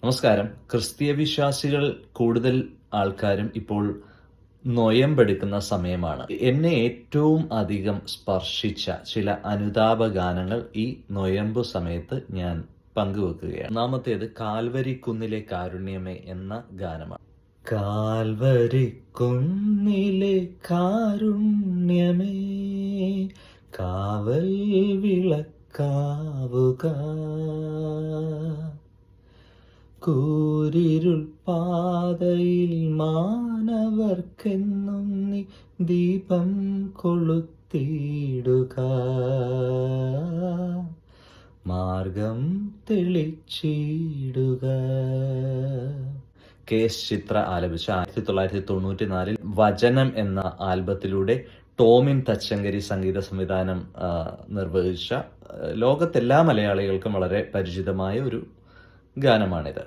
നമസ്കാരം. ക്രിസ്തീയ വിശ്വാസികൾ കൂടുതൽ ആൾക്കാരും ഇപ്പോൾ നൊയമ്പെടുക്കുന്ന സമയമാണ്. എന്നെ ഏറ്റവും അധികം സ്പർശിച്ച ചില അനുതാപ ഗാനങ്ങൾ ഈ നൊയമ്പ് സമയത്ത് ഞാൻ പങ്കുവെക്കുകയാണ്. ഒന്നാമത്തേത് കാൽവരിക്കുന്നിലെ കാരുണ്യമേ എന്ന ഗാനമാണ്. കാൽവരിക്കുന്നിലെ കാരുണ്യമേ കാവൽ വിളക്കാവുക, കൂരിരുൾ പാതയിൽ മാനവർക്കെന്നും നീ ദീപം കൊളുത്തിയിടുക, മാർഗം തെളിച്ചിടുക. കെ.എസ്. ചിത്ര ആലപിച്ച 1994 വചനം എന്ന ആൽബത്തിലൂടെ ടോമിൻ തച്ചങ്കരി സംഗീത സംവിധാനം നിർവഹിച്ച ലോകത്തെല്ലാ മലയാളികൾക്കും വളരെ പരിചിതമായ ഒരു ഗാനമാണിത്.